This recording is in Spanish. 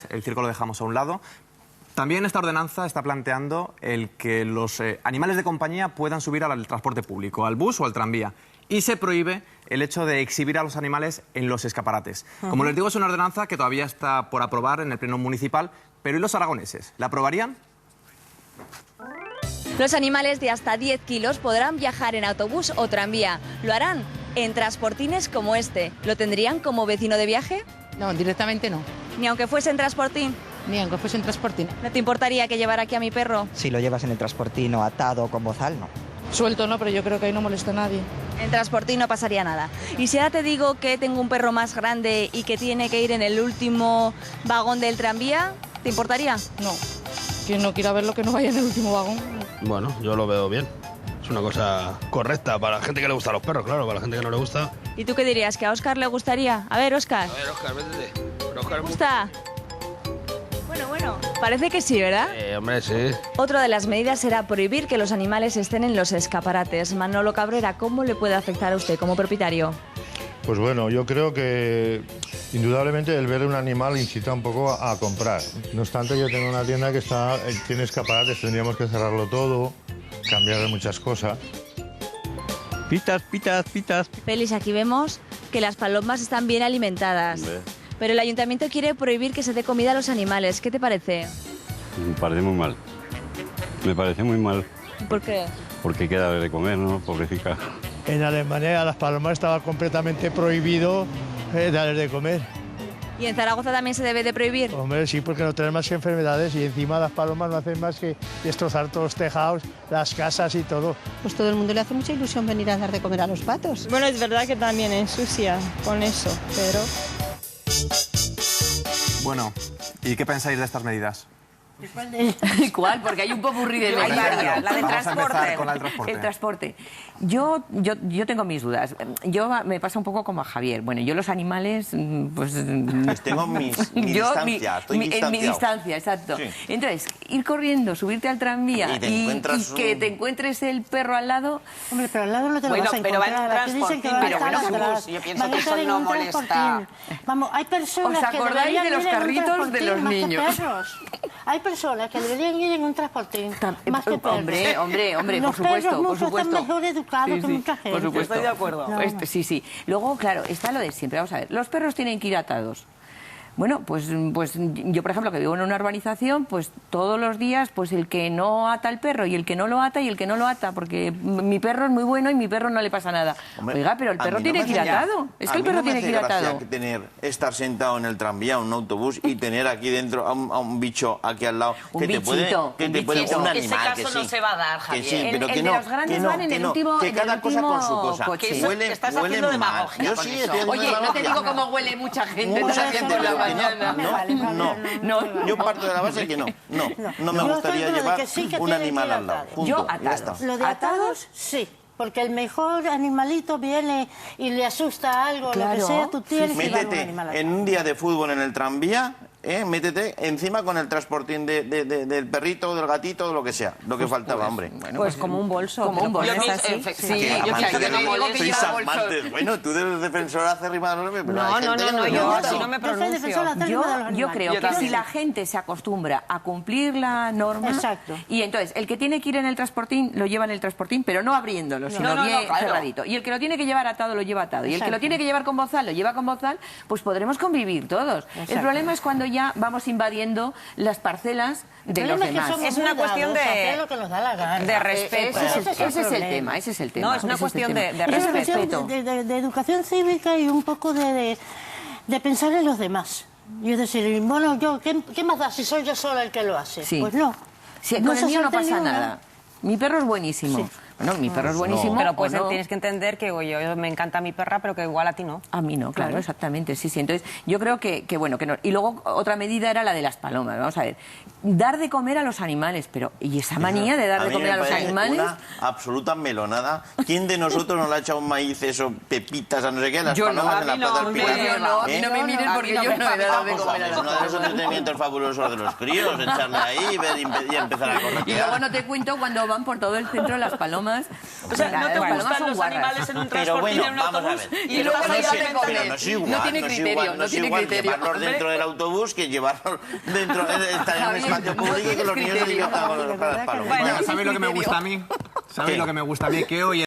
El circo lo dejamos a un lado. También esta ordenanza está planteando el que los animales de compañía puedan subir al transporte público, al bus o al tranvía. Y se prohíbe el hecho de exhibir a los animales en los escaparates. Como les digo, es una ordenanza que todavía está por aprobar en el Pleno Municipal. Pero ¿y los aragoneses? ¿La aprobarían? Los animales de hasta 10 kilos podrán viajar en autobús o tranvía. Lo harán en transportines como este. ¿Lo tendrían como vecino de viaje? No, directamente no. Ni aunque fuese en transportín. Ni aunque fuese en transportín. ¿No te importaría que llevara aquí a mi perro? Si lo llevas en el transportín o atado o con bozal, no. Suelto no, pero yo creo que ahí no molesta a nadie. En transportín no pasaría nada. Y si ahora te digo que tengo un perro más grande y que tiene que ir en el último vagón del tranvía, ¿te importaría? No. Quien no quiera ver lo que no vaya en el último vagón. Bueno, yo lo veo bien. Es una cosa correcta para la gente que le gusta a los perros, claro, para la gente que no le gusta. ¿Y tú qué dirías? ¿Que a Óscar le gustaría? A ver, Óscar. A ver, Óscar, métete. Pero Óscar, ¿Te gusta? Bueno, parece que sí, ¿verdad? hombre, sí. Otra de las medidas será prohibir que los animales estén en los escaparates. Manolo Cabrera, ¿cómo le puede afectar a usted como propietario? Pues bueno, yo creo que indudablemente el ver un animal incita un poco a comprar. No obstante, yo tengo una tienda que tiene escaparates, tendríamos que cerrarlo todo, cambiar muchas cosas. Pitas, pitas, pitas. Félix, aquí vemos que las palomas están bien alimentadas. Pero el ayuntamiento quiere prohibir que se dé comida a los animales. ¿Qué te parece? Me parece muy mal. Me parece muy mal. ¿Por qué? Porque hay que darle de comer, ¿no? Pobrecita. En Alemania a las palomas estaba completamente prohibido darles de comer. ¿Y en Zaragoza también se debe de prohibir? Hombre, sí, porque no traen más que enfermedades y encima las palomas no hacen más que destrozar todos los tejados, las casas y todo. Pues todo el mundo le hace mucha ilusión venir a dar de comer a los patos. Bueno, es verdad que también ensucia con eso, pero... Bueno, ¿y qué pensáis de estas medidas? ¿Cuál? Porque hay un popurrí de Hay varias. La del transporte. Con la del transporte. El transporte. Yo tengo mis dudas. Me pasa un poco como a Javier. Bueno, yo los animales, pues... Tengo mi distancia, estoy distanciado. En mi distancia, exacto. Sí. Entonces, ir corriendo, subirte al tranvía y que te encuentres el perro al lado... Hombre, pero al lado no te lo vas a encontrar. Pero va en transportín. Pero bueno, yo pienso que eso no molesta. Vamos, hay personas que deberían ir en un transportín. ¿Os acordáis de los carritos de los niños? Hay personas que deberían ir en un transportín, más que perros. Hombre, por supuesto, por supuesto. Están mejor educados que mucha gente. Por supuesto. Estoy de acuerdo. No. Sí. Luego, claro, está lo de siempre. Vamos a ver, los perros tienen que ir atados. Bueno, pues yo, por ejemplo, que vivo en una urbanización, pues todos los días, pues el que no ata el perro y el que no lo ata y el que no lo ata, porque mi perro es muy bueno y mi perro no le pasa nada. Hombre, oiga, pero el perro tiene que ir atado. Es que el perro tiene que ir atado. Estar sentado en el tranvía, en un autobús y tener aquí dentro a un bicho aquí al lado. Un bichito. Un animal, ese caso no se va a dar, Javier. Que sí, pero que no. Los grandes van en el último que cada cosa con su cosa. Coche. Huele mal. Yo sí, oye, no te digo cómo huele mucha gente en la mañana. No, yo parto de la base que no me gustaría llevar un animal al lado. Yo atados. Lo de atados, sí. Porque el mejor animalito viene y le asusta algo, lo que sea, tú tienes que llevar un animal atado. En un día de fútbol en el tranvía, métete encima con el transportín del perrito, del gatito, de lo que sea, lo que faltaba, hombre. Pues como un bolso. Como un bolso. Sí, yo no digo que lleva bolso. Bueno, tú eres defensora acérrima, pero No, yo así no me pronuncio. Yo creo que si la gente se acostumbra a cumplir la norma, y entonces el que tiene que ir en el transportín lo lleva en el transportín, pero no abriéndolo, sino bien cerradito. Y el que lo tiene que llevar atado lo lleva atado. Y el que lo tiene que llevar con bozal lo lleva con bozal, pues podremos convivir todos. El problema es cuando ya vamos invadiendo las parcelas de los demás. Es una cuestión de respeto. Ese es el tema. No, es una cuestión de respeto. De educación cívica y un poco de pensar en los demás. Y es decir, bueno, ¿qué más da si soy yo sola el que lo hace? Sí. Pues no. Con el mío no pasa nada. Mi perro es buenísimo. Sí. Bueno, mi perro es buenísimo. Pero pues tienes que entender que yo me encanta mi perra, pero que igual a ti no. A mí no, claro, exactamente, sí. Entonces, yo creo que bueno, que no. Y luego otra medida era la de las palomas. Vamos a ver, dar de comer a los animales, pero ¿y esa manía de dar de comer a los animales? Una absoluta melonada. ¿Quién de nosotros no le ha echado un maíz, eso, pepitas, a no sé qué, las palomas en la plaza del Pilar? A mí no me miren porque yo no he dado de comer a los animales. Uno de los entretenimientos fabulosos de los críos, echarle ahí y empezar a correr. Y luego no te cuento cuando van por todo el centro las palomas palomas. O sea, ¿no te Las palomas gustan son los guarras. animales en un Pero transportín, bueno, en un vamos a autobús? ver. Y luego no se es llevan igual, comer. no es igual, No tiene criterio, no tiene criterio. Llevarlos dentro del autobús que llevarlos dentro, estar en un espacio público y que los niños se diviertan con las palomas. Bueno, ¿sabéis lo que me gusta a mí? ¿Sabéis lo que me gusta a mí? Que hoy